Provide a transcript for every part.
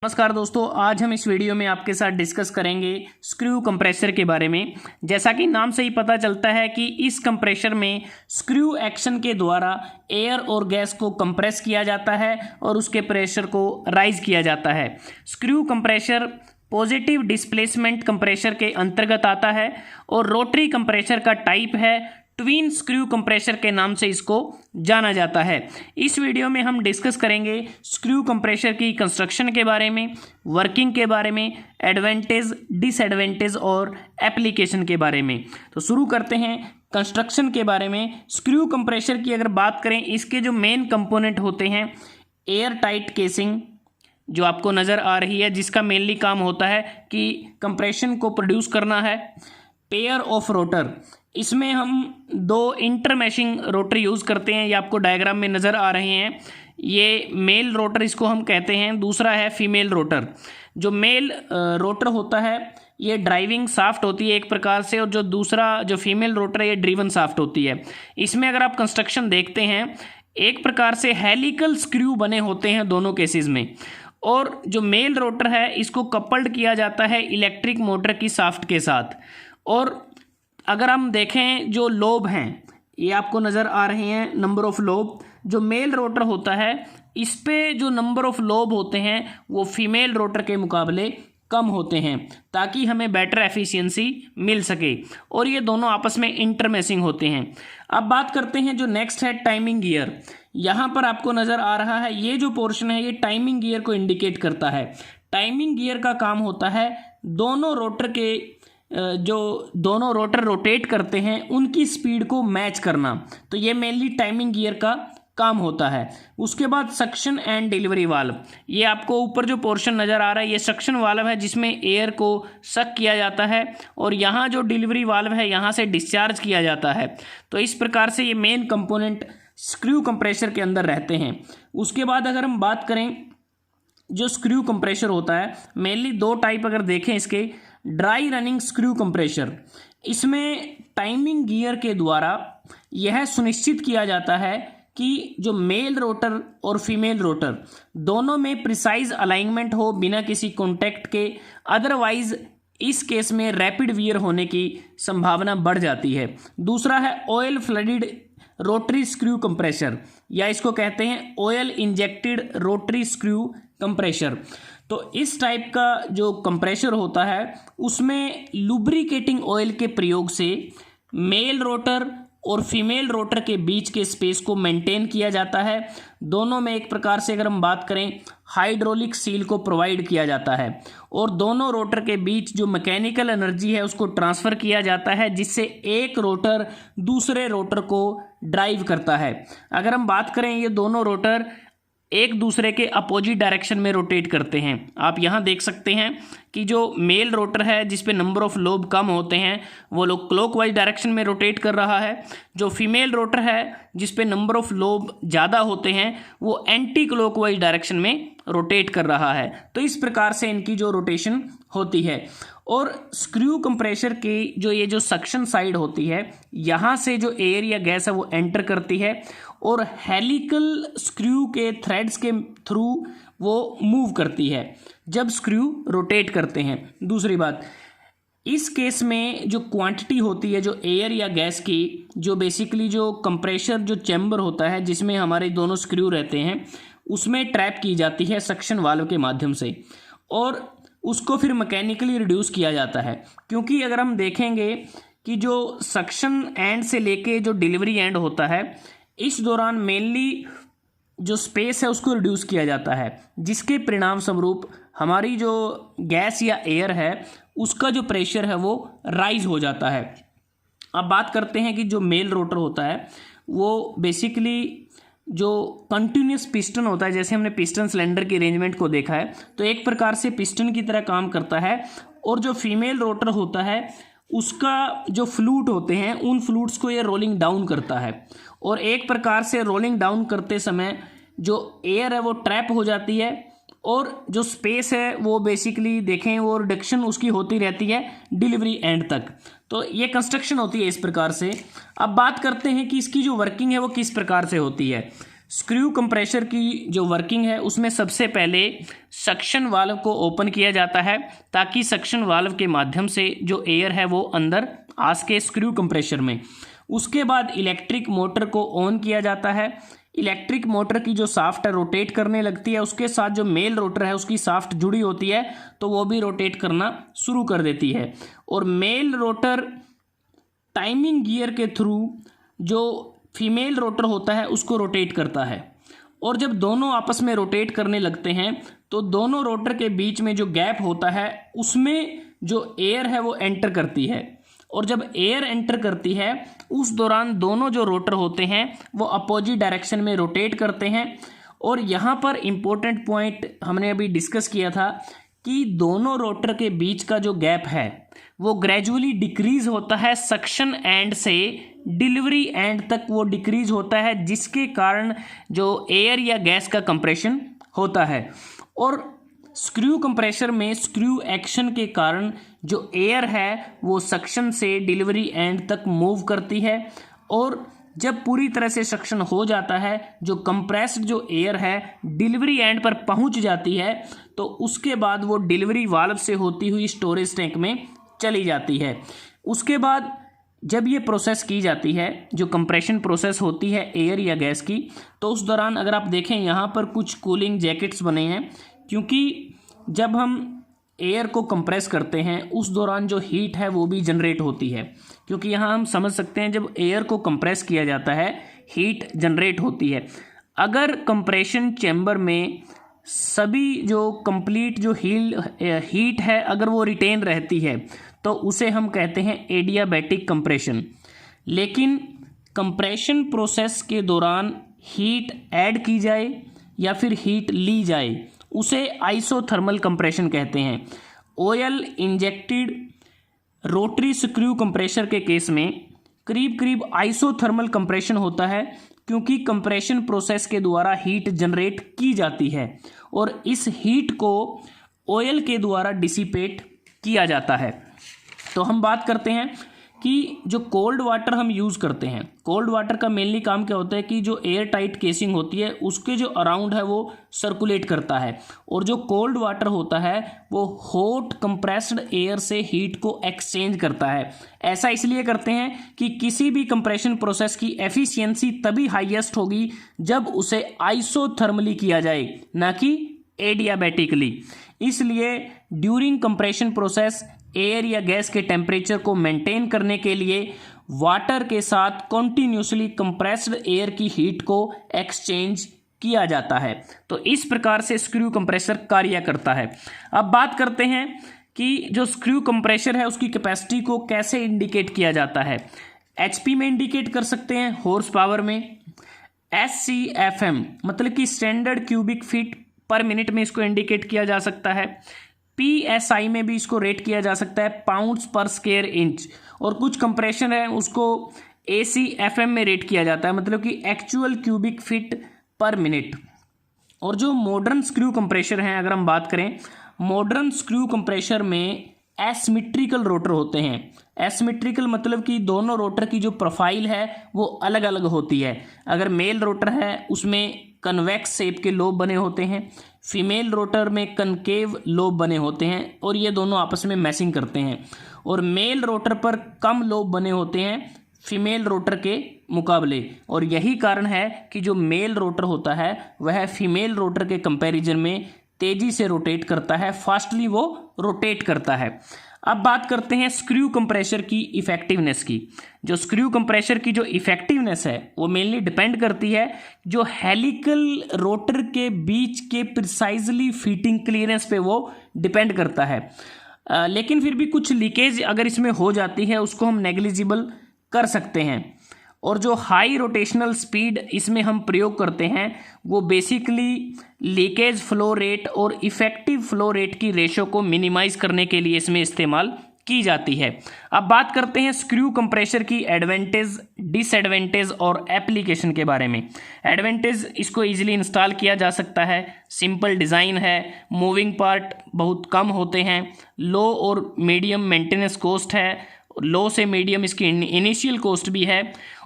नमस्कार दोस्तों, आज हम इस वीडियो में आपके साथ डिस्कस करेंगे स्क्रू कंप्रेसर के बारे में। जैसा कि नाम से ही पता चलता है कि इस कंप्रेसर में स्क्रू एक्शन के द्वारा एयर और गैस को कंप्रेस किया जाता है और उसके प्रेशर को राइज किया जाता है। Screw compressor positive displacement compressor के अंतर्गत आता है और रोटरी कंप्रेसर का टाइप है ट्विन स्क्रू कंप्रेसर के नाम से इसको जाना जाता है। इस वीडियो में हम डिस्कस करेंगे स्क्रू कंप्रेसर की कंस्ट्रक्शन के बारे में, वर्किंग के बारे में, एडवांटेज, डिसएडवांटेज और एप्लीकेशन के बारे में। तो शुरू करते हैं कंस्ट्रक्शन के बारे में। स्क्रू कंप्रेसर की अगर बात करें, इसके जो मेन कंपोनेंट होते हैं, एयर टाइट केसिंग जो आपको नज़र आ रही है, जिसका मेनली काम होता है कि कंप्रेशन को प्रोड्यूस करना है। पेयर ऑफ रोटर, इसमें हम दो इंटरमैशिंग रोटर यूज़ करते हैं, ये आपको डायग्राम में नज़र आ रहे हैं। ये मेल रोटर इसको हम कहते हैं, दूसरा है फीमेल रोटर। जो मेल रोटर होता है ये ड्राइविंग शाफ्ट होती है एक प्रकार से, और जो दूसरा जो फीमेल रोटर है ये ड्रिवन शाफ्ट होती है। इसमें अगर आप कंस्ट्रक्शन देखते हैं, एक प्रकार से हेलिकल स्क्रू बने होते हैं दोनों केसेस में, और जो मेल रोटर है इसको कपल्ड किया जाता है इलेक्ट्रिक मोटर की शाफ्ट के साथ। और अगर हम देखें जो लोब हैं, ये आपको नज़र आ रहे हैं नंबर ऑफ लोब। जो मेल रोटर होता है इस पे जो नंबर ऑफ लोब होते हैं वो फीमेल रोटर के मुकाबले कम होते हैं, ताकि हमें बेटर एफिशिएंसी मिल सके, और ये दोनों आपस में इंटरमेसिंग होते हैं। अब बात करते हैं जो नेक्स्ट है टाइमिंग गियर। यहाँ पर आपको नज़र आ रहा है ये जो पोर्शन है ये टाइमिंग गियर को इंडिकेट करता है। टाइमिंग गियर का काम होता है दोनों रोटर के जो दोनों रोटर रोटेट करते हैं उनकी स्पीड को मैच करना। तो ये मेनली टाइमिंग गियर का काम होता है। उसके बाद सक्शन एंड डिलीवरी वाल्व, ये आपको ऊपर जो पोर्शन नज़र आ रहा है ये सक्शन वाल्व है, जिसमें एयर को सक किया जाता है, और यहाँ जो डिलीवरी वाल्व है यहाँ से डिस्चार्ज किया जाता है। तो इस प्रकार से ये मेन कंपोनेंट स्क्रू कंप्रेसर के अंदर रहते हैं। उसके बाद अगर हम बात करें जो स्क्रू कंप्रेसर होता है, मेनली दो टाइप अगर देखें इसके, ड्राई रनिंग स्क्रू कंप्रेसर, इसमें टाइमिंग गियर के द्वारा यह सुनिश्चित किया जाता है कि जो मेल रोटर और फीमेल रोटर दोनों में प्रिसाइज अलाइनमेंट हो बिना किसी कॉन्टैक्ट के, अदरवाइज इस केस में रैपिड वियर होने की संभावना बढ़ जाती है। दूसरा है oil flooded rotary screw compressor, या इसको कहते हैं oil injected rotary screw compressor. तो इस टाइप का जो कंप्रेसर होता है उसमें लुब्रिकेटिंग ऑयल के प्रयोग से मेल रोटर और फीमेल रोटर के बीच के स्पेस को मेंटेन किया जाता है। दोनों में एक प्रकार से अगर हम बात करें हाइड्रोलिक सील को प्रोवाइड किया जाता है, और दोनों रोटर के बीच जो मैकेनिकल एनर्जी है उसको ट्रांसफ़र किया जाता है, जिससे एक रोटर दूसरे रोटर को ड्राइव करता है। अगर हम बात करें ये दोनों रोटर एक दूसरे के अपोजिट डायरेक्शन में रोटेट करते हैं। आप यहाँ देख सकते हैं कि जो मेल रोटर है जिस पे नंबर ऑफ लोब कम होते हैं वो लोग क्लॉकवाइज डायरेक्शन में रोटेट कर रहा है। जो फीमेल रोटर है जिस पे नंबर ऑफ लोब ज़्यादा होते हैं वो एंटी क्लॉकवाइज डायरेक्शन में रोटेट कर रहा है। तो इस प्रकार से इनकी जो रोटेशन होती है। और स्क्रू कंप्रेसर की जो ये जो सक्शन साइड होती है, यहाँ से जो एयर या गैस है वो एंटर करती है और हेलिकल स्क्रू के थ्रेड्स के थ्रू वो मूव करती है जब स्क्रू रोटेट करते हैं। दूसरी बात, इस केस में जो क्वांटिटी होती है जो एयर या गैस की, जो बेसिकली जो कंप्रेसर जो चैम्बर होता है जिसमें हमारे दोनों स्क्रू रहते हैं उसमें ट्रैप की जाती है सक्शन वाल्व के माध्यम से, और उसको फिर मैकेनिकली रिड्यूस किया जाता है। क्योंकि अगर हम देखेंगे कि जो सक्शन एंड से लेके जो डिलीवरी एंड होता है, इस दौरान मेनली जो स्पेस है उसको रिड्यूस किया जाता है, जिसके परिणाम स्वरूप हमारी जो गैस या एयर है उसका जो प्रेशर है वो राइज हो जाता है। अब बात करते हैं कि जो मेल रोटर होता है वो बेसिकली जो कंटिन्यूस पिस्टन होता है, जैसे हमने पिस्टन सिलेंडर की अरेंजमेंट को देखा है, तो एक प्रकार से पिस्टन की तरह काम करता है। और जो फीमेल रोटर होता है उसका जो फ्लूट होते हैं उन फ्लूट्स को ये रोलिंग डाउन करता है, और एक प्रकार से रोलिंग डाउन करते समय जो एयर है वो ट्रैप हो जाती है, और जो स्पेस है वो बेसिकली देखें वो रिडक्शन उसकी होती रहती है डिलीवरी एंड तक। तो ये कंस्ट्रक्शन होती है इस प्रकार से। अब बात करते हैं कि इसकी जो वर्किंग है वो किस प्रकार से होती है। स्क्रू कंप्रेशर की जो वर्किंग है उसमें सबसे पहले सक्शन वाल्व को ओपन किया जाता है ताकि सक्शन वाल्व के माध्यम से जो एयर है वो अंदर आ सके स्क्रू कंप्रेशर में। उसके बाद इलेक्ट्रिक मोटर को ऑन किया जाता है। इलेक्ट्रिक मोटर की जो शाफ्ट है रोटेट करने लगती है, उसके साथ जो मेल रोटर है उसकी शाफ्ट जुड़ी होती है तो वो भी रोटेट करना शुरू कर देती है। और मेल रोटर टाइमिंग गियर के थ्रू जो फीमेल रोटर होता है उसको रोटेट करता है। और जब दोनों आपस में रोटेट करने लगते हैं तो दोनों रोटर के बीच में जो गैप होता है उसमें जो एयर है वो एंटर करती है। और जब एयर एंटर करती है उस दौरान दोनों जो रोटर होते हैं वो अपोजिट डायरेक्शन में रोटेट करते हैं। और यहाँ पर इम्पोर्टेंट पॉइंट हमने अभी डिस्कस किया था कि दोनों रोटर के बीच का जो गैप है वो ग्रेजुअली डिक्रीज होता है, सक्शन एंड से डिलीवरी एंड तक वो डिक्रीज होता है, जिसके कारण जो एयर या गैस का कंप्रेशन होता है। और स्क्रू कंप्रेशर में स्क्रू एक्शन के कारण जो एयर है वो सक्शन से डिलीवरी एंड तक मूव करती है। और जब पूरी तरह से सक्शन हो जाता है, जो कंप्रेस्ड जो एयर है डिलीवरी एंड पर पहुंच जाती है, तो उसके बाद वो डिलीवरी वाल्व से होती हुई स्टोरेज टैंक में चली जाती है। उसके बाद जब ये प्रोसेस की जाती है, जो कंप्रेशन प्रोसेस होती है एयर या गैस की, तो उस दौरान अगर आप देखें यहाँ पर कुछ कूलिंग जैकेट्स बने हैं, क्योंकि जब हम एयर को कंप्रेस करते हैं उस दौरान जो हीट है वो भी जनरेट होती है। क्योंकि यहाँ हम समझ सकते हैं जब एयर को कंप्रेस किया जाता है हीट जनरेट होती है। अगर कंप्रेशन चैम्बर में सभी जो कंप्लीट जो हीट है अगर वो रिटेन रहती है तो उसे हम कहते हैं एडियाबैटिक कंप्रेशन। लेकिन कंप्रेशन प्रोसेस के दौरान हीट ऐड की जाए या फिर हीट ली जाए उसे आइसोथर्मल कंप्रेशन कहते हैं। Oil injected rotary screw compressor के केस में करीब करीब आइसोथर्मल कंप्रेशन होता है, क्योंकि कंप्रेशन प्रोसेस के द्वारा हीट जनरेट की जाती है और इस हीट को ऑयल के द्वारा डिसिपेट किया जाता है। तो हम बात करते हैं कि जो कोल्ड वाटर हम यूज़ करते हैं, कोल्ड वाटर का मेनली काम क्या होता है कि जो एयर टाइट केसिंग होती है उसके जो अराउंड है वो सर्कुलेट करता है। और जो कोल्ड वाटर होता है वो हॉट कंप्रेस्ड एयर से हीट को एक्सचेंज करता है। ऐसा इसलिए करते हैं कि किसी भी कंप्रेशन प्रोसेस की एफिशिएंसी तभी हाईएस्ट होगी जब उसे आइसोथर्मली किया जाए, ना कि एडियाबैटिकली। इसलिए ड्यूरिंग कंप्रेशन प्रोसेस एयर या गैस के टेम्परेचर को मेंटेन करने के लिए वाटर के साथ कॉन्टिन्यूसली कंप्रेस्ड एयर की हीट को एक्सचेंज किया जाता है। तो इस प्रकार से स्क्रू कंप्रेसर कार्य करता है। अब बात करते हैं कि जो स्क्रू कंप्रेसर है उसकी कैपेसिटी को कैसे इंडिकेट किया जाता है। एचपी में इंडिकेट कर सकते हैं, हॉर्स पावर में, SCFM मतलब कि स्टैंडर्ड क्यूबिक फीट पर मिनट में इसको इंडिकेट किया जा सकता है। PSI में भी इसको रेट किया जा सकता है, पाउंड्स पर स्क्वायर इंच। और कुछ कंप्रेशन है उसको ACFM में रेट किया जाता है, मतलब कि एक्चुअल क्यूबिक फीट पर मिनट। और जो मॉडर्न स्क्रू कंप्रेशर हैं अगर हम बात करें, मॉडर्न स्क्रू कंप्रेशर में एसिमेट्रिकल रोटर होते हैं। एसिमेट्रिकल मतलब कि दोनों रोटर की जो प्रोफाइल है वो अलग अलग होती है। अगर मेल रोटर है उसमें कन्वेक्स शेप के लोब बने होते हैं, फीमेल रोटर में कनकेव लोब बने होते हैं और ये दोनों आपस में मैचिंग करते हैं। और मेल रोटर पर कम लोब बने होते हैं फीमेल रोटर के मुकाबले। और यही कारण है कि जो मेल रोटर होता है वह फीमेल रोटर के कंपैरिजन में तेज़ी से रोटेट करता है, फास्टली वो रोटेट करता है। अब बात करते हैं स्क्रू कंप्रेशर की इफेक्टिवनेस की। जो स्क्रू कंप्रेशर की जो इफेक्टिवनेस है वो मेनली डिपेंड करती है जो हेलिकल रोटर के बीच के प्रिसाइजली फिटिंग क्लियरेंस पे वो डिपेंड करता है। लेकिन फिर भी कुछ लीकेज अगर इसमें हो जाती है उसको हम नेग्लिजिबल कर सकते हैं। और जो हाई रोटेशनल स्पीड इसमें हम प्रयोग करते हैं वो बेसिकली लीकेज फ्लो रेट और इफेक्टिव फ्लो रेट की रेशो को मिनिमाइज करने के लिए इसमें इस्तेमाल की जाती है। अब बात करते हैं स्क्रू कंप्रेशर की एडवांटेज, डिसएडवांटेज और एप्लीकेशन के बारे में। एडवांटेज, इसको इजीली इंस्टॉल किया जा सकता है, सिंपल डिज़ाइन है, मूविंग पार्ट बहुत कम होते हैं, लो और मीडियम मेंटेनेंस कॉस्ट है, लो से मीडियम इसकी इनिशियल कॉस्ट भी है।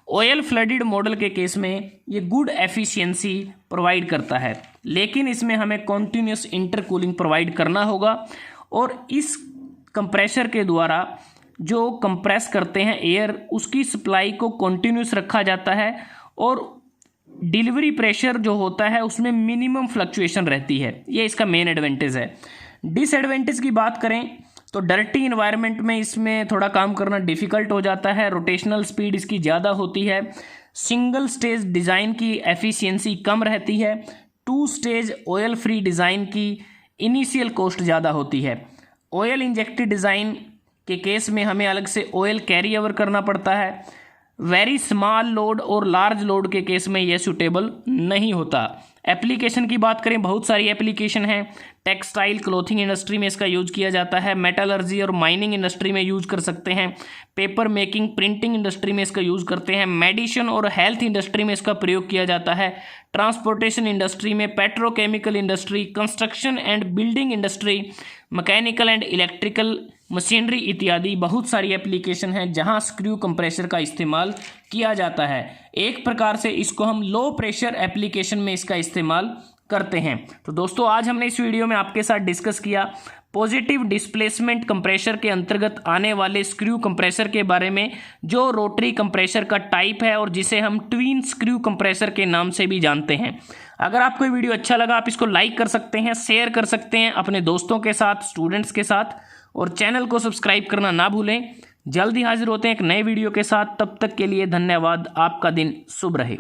ऑयल फ्लडेड मॉडल के केस में ये गुड एफिशिएंसी प्रोवाइड करता है, लेकिन इसमें हमें कॉन्टिन्यूस इंटरकूलिंग प्रोवाइड करना होगा और इस कंप्रेसर के द्वारा जो कंप्रेस करते हैं एयर उसकी सप्लाई को कॉन्टिन्यूस रखा जाता है और डिलीवरी प्रेशर जो होता है उसमें मिनिमम फ्लक्चुएशन रहती है। ये इसका मेन एडवांटेज है। डिसएडवांटेज की बात करें तो डर्टी इन्वायरमेंट में इसमें थोड़ा काम करना डिफ़िकल्ट हो जाता है, रोटेशनल स्पीड इसकी ज़्यादा होती है, सिंगल स्टेज डिज़ाइन की एफिशिएंसी कम रहती है, 2 स्टेज ऑयल फ्री डिज़ाइन की इनिशियल कॉस्ट ज़्यादा होती है। ऑयल इंजेक्टेड डिज़ाइन के केस में हमें अलग से ऑयल कैरी ओवर करना पड़ता है। वेरी स्मॉल लोड और लार्ज लोड के केस में यह सूटेबल नहीं होता। एप्लीकेशन की बात करें, बहुत सारी एप्लीकेशन हैं। टेक्सटाइल क्लोथिंग इंडस्ट्री में इसका यूज किया जाता है, मेटलर्जी और माइनिंग इंडस्ट्री में यूज कर सकते हैं, पेपर मेकिंग प्रिंटिंग इंडस्ट्री में इसका यूज करते हैं, मेडिसिन और हेल्थ इंडस्ट्री में इसका प्रयोग किया जाता है, ट्रांसपोर्टेशन इंडस्ट्री में, petrochemical industry, construction and building industry, mechanical and electrical machinery इत्यादि बहुत सारी एप्लीकेशन हैं जहां स्क्रू कंप्रेसर का इस्तेमाल किया जाता है। एक प्रकार से इसको हम लो प्रेशर एप्लीकेशन में इसका इस्तेमाल करते हैं। तो दोस्तों आज हमने इस वीडियो में आपके साथ डिस्कस किया पॉजिटिव डिस्प्लेसमेंट कंप्रेसर के अंतर्गत आने वाले स्क्रू कंप्रेसर के बारे में, जो रोटरी कंप्रेसर का टाइप है और जिसे हम ट्विन स्क्रू कंप्रेसर के नाम से भी जानते हैं। अगर आपको ये वीडियो अच्छा लगा आप इसको लाइक कर सकते हैं, शेयर कर सकते हैं अपने दोस्तों के साथ, स्टूडेंट्स के साथ, और चैनल को सब्सक्राइब करना ना भूलें। जल्दी हाजिर होते हैं एक नए वीडियो के साथ, तब तक के लिए धन्यवाद। आपका दिन शुभ रहे।